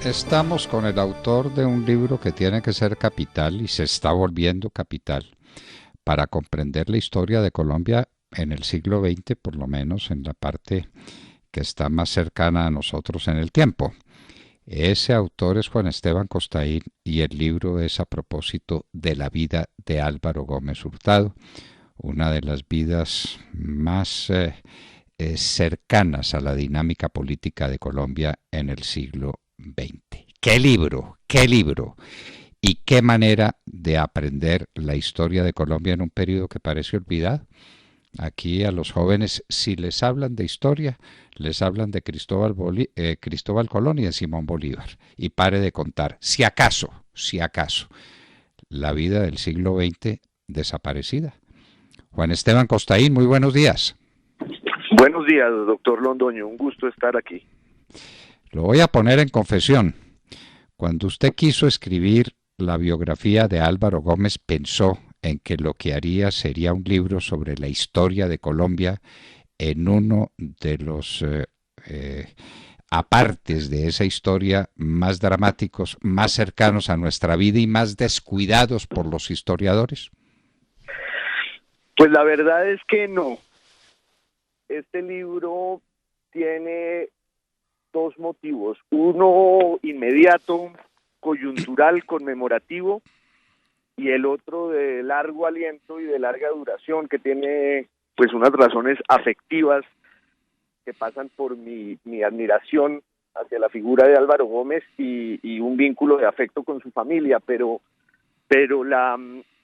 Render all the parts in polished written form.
Estamos con el autor de un libro que tiene que ser capital y se está volviendo capital para comprender la historia de Colombia en el siglo XX, por lo menos en la parte que está más cercana a nosotros en el tiempo. Ese autor es Juan Esteban Costaín y el libro es a propósito de la vida de Álvaro Gómez Hurtado, una de las vidas más cercanas a la dinámica política de Colombia en el siglo XX. ¡Qué libro! ¡Qué libro! Y qué manera de aprender la historia de Colombia en un periodo que parece olvidado. Aquí a los jóvenes, si les hablan de historia, les hablan de Cristóbal Colón y de Simón Bolívar. Y pare de contar, si acaso, la vida del siglo XX desaparecida. Juan Esteban Costaín, muy buenos días. Buenos días, doctor Londoño, un gusto estar aquí. Lo voy a poner en confesión. Cuando usted quiso escribir la biografía de Álvaro Gómez, pensó en que lo que haría sería un libro sobre la historia de Colombia en uno de los apartes de esa historia más dramáticos, más cercanos a nuestra vida y más descuidados por los historiadores. Pues la verdad es que no. Este libro tiene dos motivos. Uno inmediato, coyuntural, conmemorativo, y el otro de largo aliento y de larga duración, que tiene pues unas razones afectivas que pasan por mi admiración hacia la figura de Álvaro Gómez y un vínculo de afecto con su familia, pero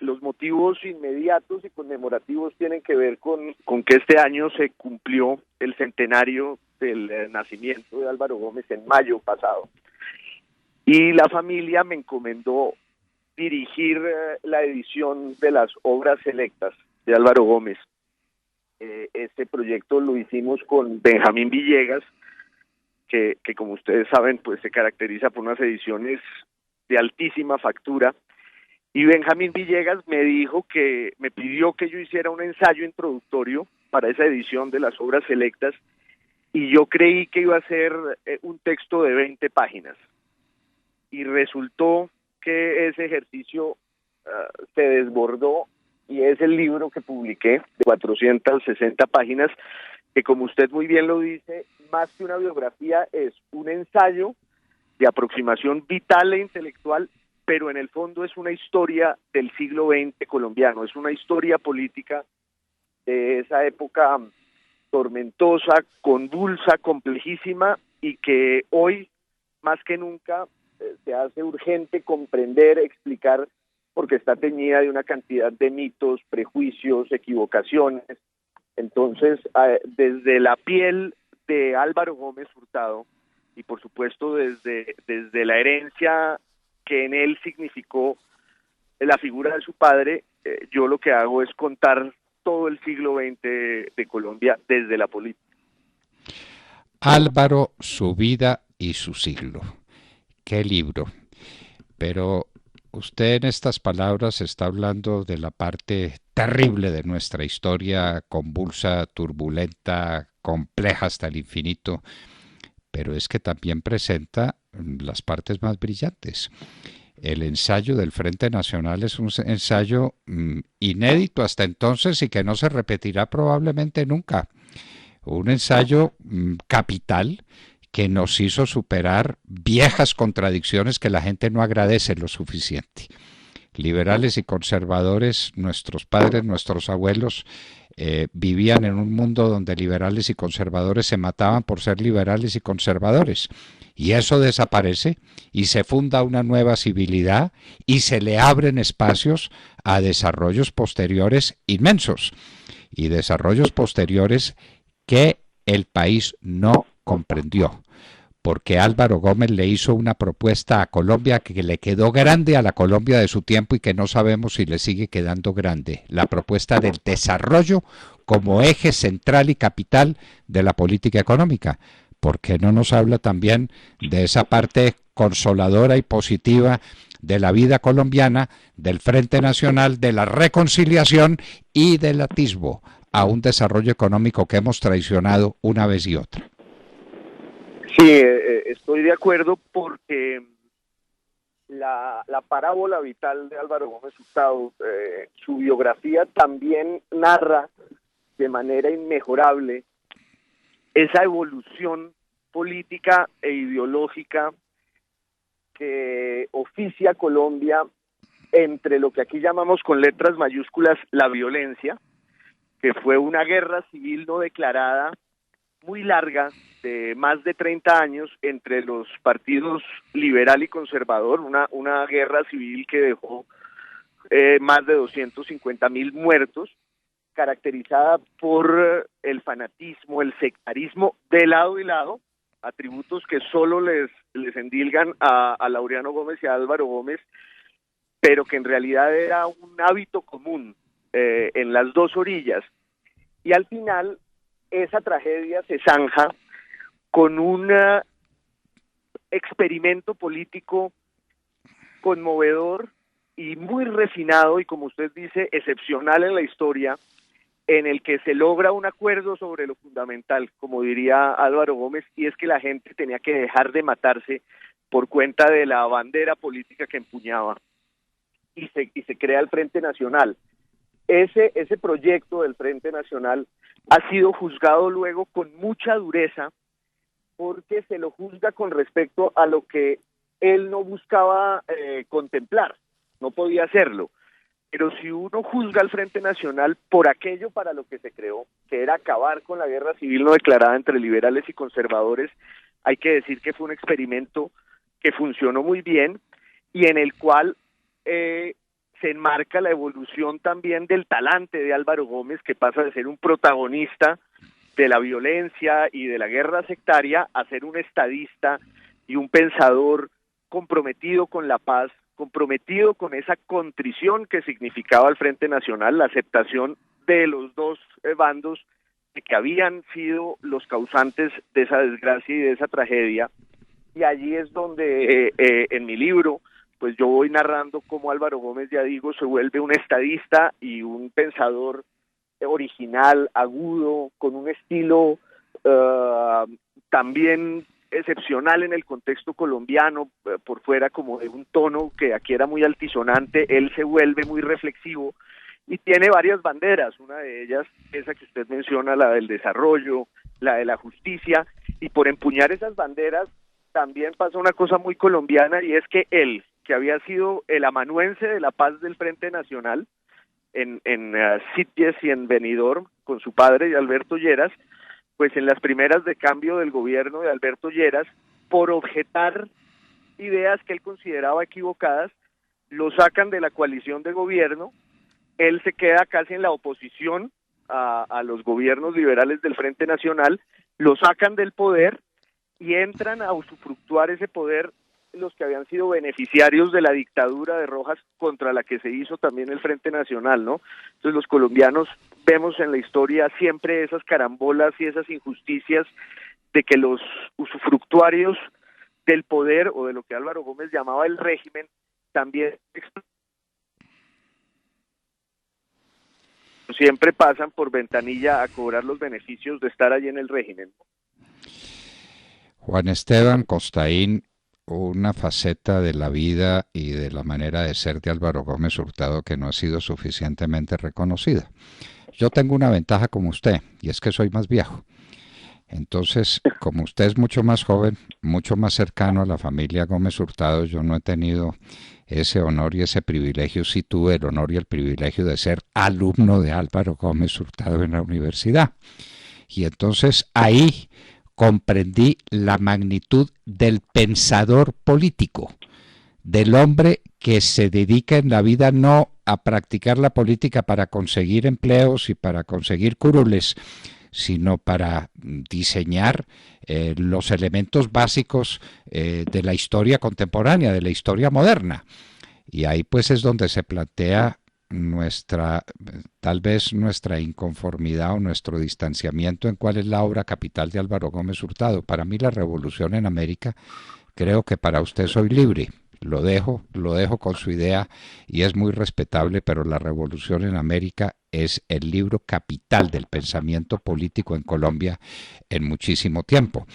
los motivos inmediatos y conmemorativos tienen que ver con que este año se cumplió el centenario del nacimiento de Álvaro Gómez en mayo pasado. Y la familia me encomendó dirigir la edición de las obras selectas de Álvaro Gómez. Este proyecto lo hicimos con Benjamín Villegas, que como ustedes saben, pues se caracteriza por unas ediciones de altísima factura. Y Benjamín Villegas me pidió que yo hiciera un ensayo introductorio para esa edición de las obras selectas, y yo creí que iba a ser un texto de 20 páginas. Y resultó que ese ejercicio se desbordó y es el libro que publiqué de 460 páginas, que como usted muy bien lo dice, más que una biografía es un ensayo de aproximación vital e intelectual, pero en el fondo es una historia del siglo XX colombiano, es una historia política de esa época tormentosa, convulsa, complejísima, y que hoy, más que nunca, se hace urgente comprender, explicar, porque está teñida de una cantidad de mitos, prejuicios, equivocaciones. Entonces, desde la piel de Álvaro Gómez Hurtado, y por supuesto desde la herencia que en él significó la figura de su padre, yo lo que hago es contar todo el siglo XX de Colombia desde la política. Álvaro, su vida y su siglo. ¡Qué libro! Pero usted en estas palabras está hablando de la parte terrible de nuestra historia, convulsa, turbulenta, compleja hasta el infinito, pero es que también presenta las partes más brillantes. El ensayo del Frente Nacional es un ensayo inédito hasta entonces y que no se repetirá probablemente nunca. Un ensayo capital que nos hizo superar viejas contradicciones que la gente no agradece lo suficiente. Liberales y conservadores, nuestros padres, nuestros abuelos, vivían en un mundo donde liberales y conservadores se mataban por ser liberales y conservadores. Y eso desaparece y se funda una nueva civilidad y se le abren espacios a desarrollos posteriores inmensos y desarrollos posteriores que el país no comprendió, porque Álvaro Gómez le hizo una propuesta a Colombia que le quedó grande a la Colombia de su tiempo y que no sabemos si le sigue quedando grande, la propuesta del desarrollo como eje central y capital de la política económica. ¿Por qué no nos habla también de esa parte consoladora y positiva de la vida colombiana, del Frente Nacional, de la reconciliación y del atisbo a un desarrollo económico que hemos traicionado una vez y otra? Sí, estoy de acuerdo porque la parábola vital de Álvaro Gómez Hurtado, su biografía también narra de manera inmejorable esa evolución política e ideológica que oficia Colombia entre lo que aquí llamamos con letras mayúsculas la violencia, que fue una guerra civil no declarada muy larga, de más de 30 años, entre los partidos liberal y conservador, una guerra civil que dejó más de 250.000 muertos, caracterizada por el fanatismo, el sectarismo de lado y lado, atributos que solo les endilgan a Laureano Gómez y a Álvaro Gómez, pero que en realidad era un hábito común en las dos orillas. Y al final, esa tragedia se zanja con un experimento político conmovedor y muy refinado y, como usted dice, excepcional en la historia, en el que se logra un acuerdo sobre lo fundamental, como diría Álvaro Gómez, y es que la gente tenía que dejar de matarse por cuenta de la bandera política que empuñaba, y se crea el Frente Nacional. Ese proyecto del Frente Nacional ha sido juzgado luego con mucha dureza, porque se lo juzga con respecto a lo que él no buscaba contemplar, no podía hacerlo. Pero si uno juzga al Frente Nacional por aquello para lo que se creó, que era acabar con la guerra civil no declarada entre liberales y conservadores, hay que decir que fue un experimento que funcionó muy bien y en el cual se enmarca la evolución también del talante de Álvaro Gómez, que pasa de ser un protagonista de la violencia y de la guerra sectaria a ser un estadista y un pensador comprometido con la paz, comprometido con esa contrición que significaba el Frente Nacional, la aceptación de los dos bandos que habían sido los causantes de esa desgracia y de esa tragedia. Y allí es donde en mi libro pues yo voy narrando cómo Álvaro Gómez, ya digo, se vuelve un estadista y un pensador original, agudo, con un estilo también excepcional en el contexto colombiano, por fuera como de un tono que aquí era muy altisonante, él se vuelve muy reflexivo y tiene varias banderas, una de ellas, esa que usted menciona, la del desarrollo, la de la justicia, y por empuñar esas banderas también pasa una cosa muy colombiana, y es que él, que había sido el amanuense de la paz del Frente Nacional, en Sitges y en Benidorm, con su padre y Alberto Lleras, pues en las primeras de cambio del gobierno de Alberto Lleras, por objetar ideas que él consideraba equivocadas, lo sacan de la coalición de gobierno, él se queda casi en la oposición a los gobiernos liberales del Frente Nacional, lo sacan del poder y entran a usufructuar ese poder los que habían sido beneficiarios de la dictadura de Rojas, contra la que se hizo también el Frente Nacional, ¿no? Entonces los colombianos vemos en la historia siempre esas carambolas y esas injusticias de que los usufructuarios del poder, o de lo que Álvaro Gómez llamaba el régimen, también siempre pasan por ventanilla a cobrar los beneficios de estar allí en el régimen. Juan Esteban Costaín, una faceta de la vida y de la manera de ser de Álvaro Gómez Hurtado que no ha sido suficientemente reconocida. Yo tengo una ventaja como usted, y es que soy más viejo. Entonces, como usted es mucho más joven, mucho más cercano a la familia Gómez Hurtado, yo no he tenido ese honor y ese privilegio. Sí tuve el honor y el privilegio de ser alumno de Álvaro Gómez Hurtado en la universidad. Y entonces ahí comprendí la magnitud del pensador político, del hombre que se dedica en la vida no a practicar la política para conseguir empleos y para conseguir curules, sino para diseñar los elementos básicos de la historia contemporánea, de la historia moderna. Y ahí pues es donde se plantea tal vez nuestra inconformidad o nuestro distanciamiento en cuál es la obra capital de Álvaro Gómez Hurtado. Para mí la revolución en América, creo que para usted soy libre, lo dejo con su idea y es muy respetable, pero la revolución en América es el libro capital del pensamiento político en Colombia en muchísimo tiempo.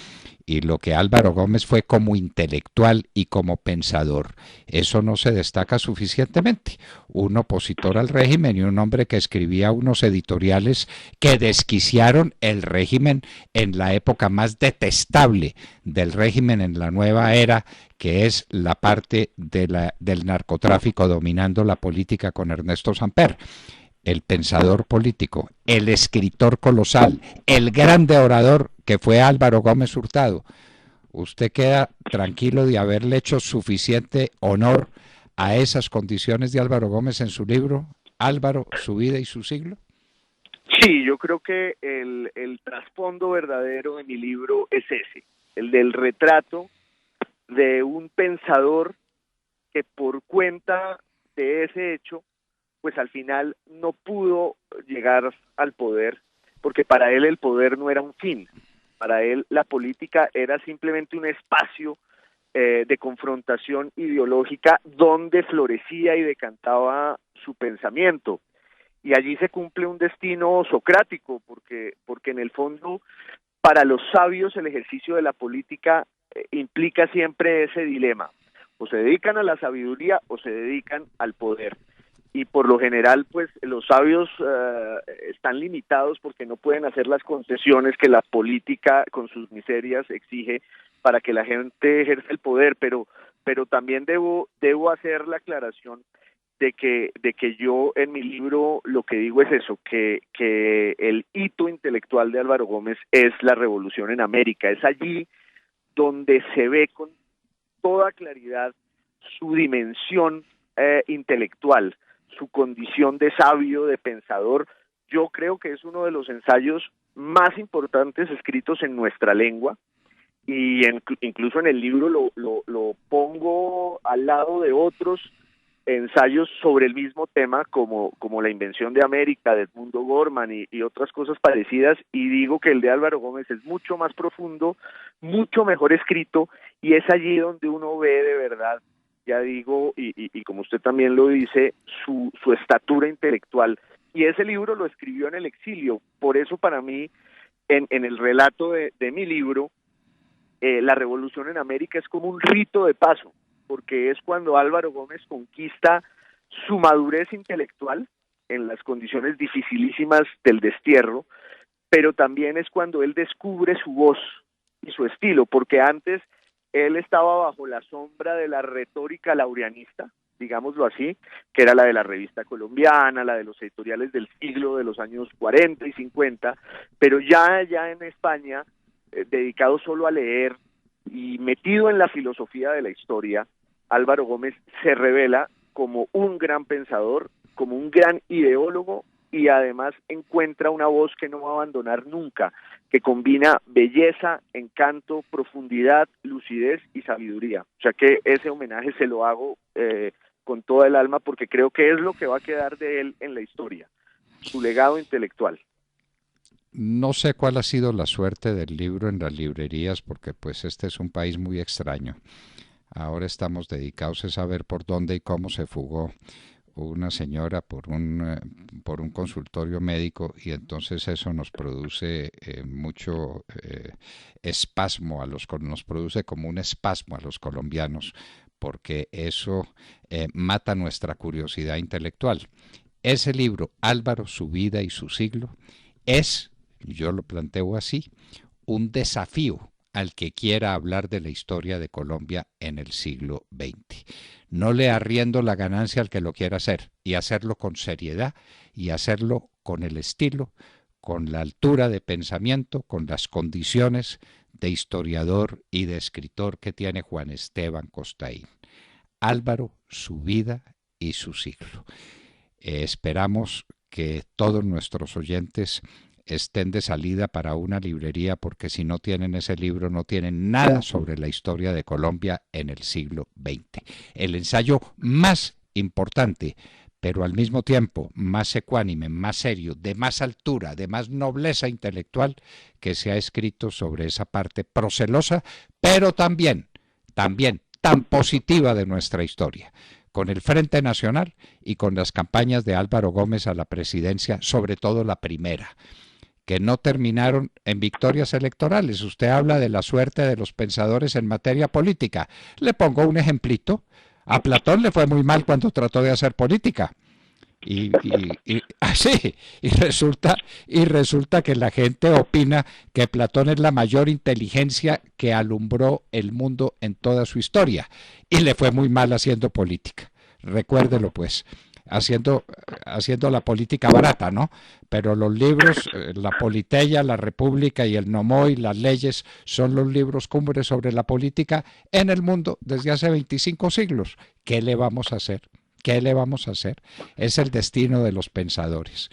y lo que Álvaro Gómez fue como intelectual y como pensador. Eso no se destaca suficientemente. Un opositor al régimen y un hombre que escribía unos editoriales que desquiciaron el régimen en la época más detestable del régimen en la nueva era, que es la parte del narcotráfico dominando la política con Ernesto Samper. El pensador político, el escritor colosal, el grande orador que fue Álvaro Gómez Hurtado. ¿Usted queda tranquilo de haberle hecho suficiente honor a esas condiciones de Álvaro Gómez en su libro, Álvaro, su vida y su siglo? Sí, yo creo que el trasfondo verdadero de mi libro es ese, el del retrato de un pensador que por cuenta de ese hecho, pues al final no pudo llegar al poder, porque para él el poder no era un fin, para él la política era simplemente un espacio de confrontación ideológica donde florecía y decantaba su pensamiento. Y allí se cumple un destino socrático, porque en el fondo, para los sabios, el ejercicio de la política implica siempre ese dilema: o se dedican a la sabiduría o se dedican al poder. Y por lo general, pues los sabios están limitados porque no pueden hacer las concesiones que la política con sus miserias exige para que la gente ejerza el poder, pero también debo hacer la aclaración de que yo en mi libro lo que digo es eso, que el hito intelectual de Álvaro Gómez es la revolución en América. Es allí donde se ve con toda claridad su dimensión intelectual, su condición de sabio, de pensador. Yo creo que es uno de los ensayos más importantes escritos en nuestra lengua, y incluso en el libro lo pongo al lado de otros ensayos sobre el mismo tema, como La invención de América, de Edmundo Gorman, y otras cosas parecidas, y digo que el de Álvaro Gómez es mucho más profundo, mucho mejor escrito, y es allí donde uno ve de verdad, ya digo, y como usted también lo dice, su estatura intelectual. Y ese libro lo escribió en el exilio. Por eso para mí, en el relato de mi libro, la revolución en América es como un rito de paso, porque es cuando Álvaro Gómez conquista su madurez intelectual en las condiciones dificilísimas del destierro, pero también es cuando él descubre su voz y su estilo, porque antes él estaba bajo la sombra de la retórica laureanista, digámoslo así, que era la de la revista colombiana, la de los editoriales del siglo de los años 40 y 50, pero ya en España, dedicado solo a leer y metido en la filosofía de la historia, Álvaro Gómez se revela como un gran pensador, como un gran ideólogo, y además encuentra una voz que no va a abandonar nunca, que combina belleza, encanto, profundidad, lucidez y sabiduría. O sea que ese homenaje se lo hago con toda el alma, porque creo que es lo que va a quedar de él en la historia, su legado intelectual. No sé cuál ha sido la suerte del libro en las librerías, porque pues este es un país muy extraño. Ahora estamos dedicados a saber por dónde y cómo se fugó una señora por un consultorio médico, y entonces eso nos produce mucho espasmo nos produce como un espasmo a los colombianos, porque eso mata nuestra curiosidad intelectual. Ese libro, Álvaro, su vida y su siglo, es, yo lo planteo así, un desafío al que quiera hablar de la historia de Colombia en el siglo XX. No le arriendo la ganancia al que lo quiera hacer, y hacerlo con seriedad y hacerlo con el estilo, con la altura de pensamiento, con las condiciones de historiador y de escritor que tiene Juan Esteban Costaín. Álvaro, su vida y su siglo. Esperamos que todos nuestros oyentes estén de salida para una librería, porque si no tienen ese libro no tienen nada sobre la historia de Colombia en el siglo XX. El ensayo más importante, pero al mismo tiempo más ecuánime, más serio, de más altura, de más nobleza intelectual que se ha escrito sobre esa parte procelosa, pero también tan positiva de nuestra historia, con el Frente Nacional y con las campañas de Álvaro Gómez a la presidencia, sobre todo la primera, que no terminaron en victorias electorales. Usted habla de la suerte de los pensadores en materia política. Le pongo un ejemplito. A Platón le fue muy mal cuando trató de hacer política. Así, y resulta que la gente opina que Platón es la mayor inteligencia que alumbró el mundo en toda su historia. Y le fue muy mal haciendo política. Recuérdelo pues. Haciendo la política barata, ¿no? Pero los libros, la Politeia, la República y el Nomoi, las leyes, son los libros cumbres sobre la política en el mundo desde hace 25 siglos. ¿Qué le vamos a hacer? ¿Qué le vamos a hacer? Es el destino de los pensadores.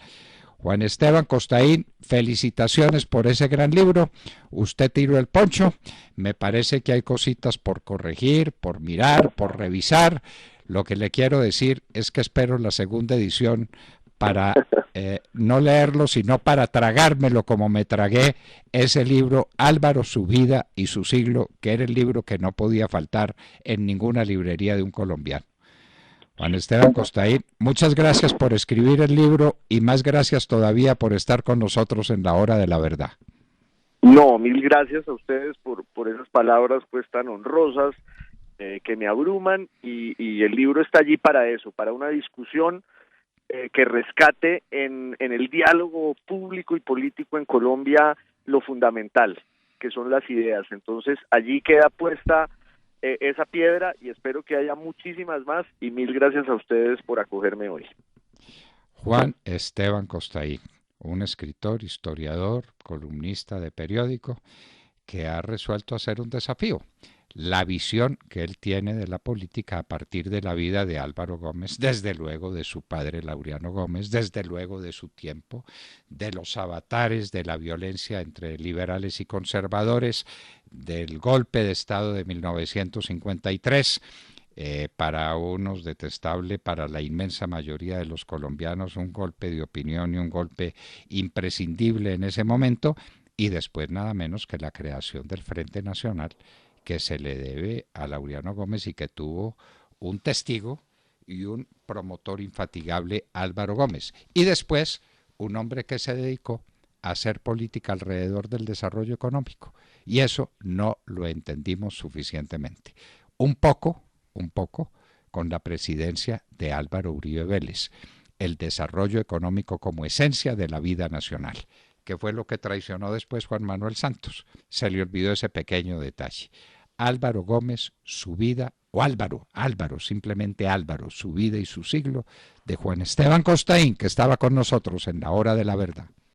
Juan Esteban Costaín, felicitaciones por ese gran libro. Usted tiró el poncho. Me parece que hay cositas por corregir, por mirar, por revisar. Lo que le quiero decir es que espero la segunda edición para no leerlo, sino para tragármelo como me tragué ese libro, Álvaro, su vida y su siglo, que era el libro que no podía faltar en ninguna librería de un colombiano. Juan Esteban Costaín, muchas gracias por escribir el libro y más gracias todavía por estar con nosotros en la hora de la verdad. No, mil gracias a ustedes por esas palabras pues tan honrosas que me abruman y el libro está allí para eso, para una discusión que rescate en el diálogo público y político en Colombia lo fundamental, que son las ideas. Entonces allí queda puesta esa piedra y espero que haya muchísimas más y mil gracias a ustedes por acogerme hoy. Juan Esteban Costaín, un escritor, historiador, columnista de periódico que ha resuelto hacer un desafío. La visión que él tiene de la política a partir de la vida de Álvaro Gómez, desde luego de su padre Laureano Gómez, desde luego de su tiempo, de los avatares de la violencia entre liberales y conservadores, del golpe de Estado de 1953, para unos detestable, para la inmensa mayoría de los colombianos un golpe de opinión y un golpe imprescindible en ese momento, y después nada menos que la creación del Frente Nacional, que se le debe a Laureano Gómez y que tuvo un testigo y un promotor infatigable, Álvaro Gómez. Y después, un hombre que se dedicó a hacer política alrededor del desarrollo económico. Y eso no lo entendimos suficientemente. Un poco, con la presidencia de Álvaro Uribe Vélez. El desarrollo económico como esencia de la vida nacional, que fue lo que traicionó después Juan Manuel Santos. Se le olvidó ese pequeño detalle. Álvaro Gómez, su vida, o Álvaro, simplemente Álvaro, su vida y su siglo, de Juan Esteban Costaín, que estaba con nosotros en la hora de la verdad.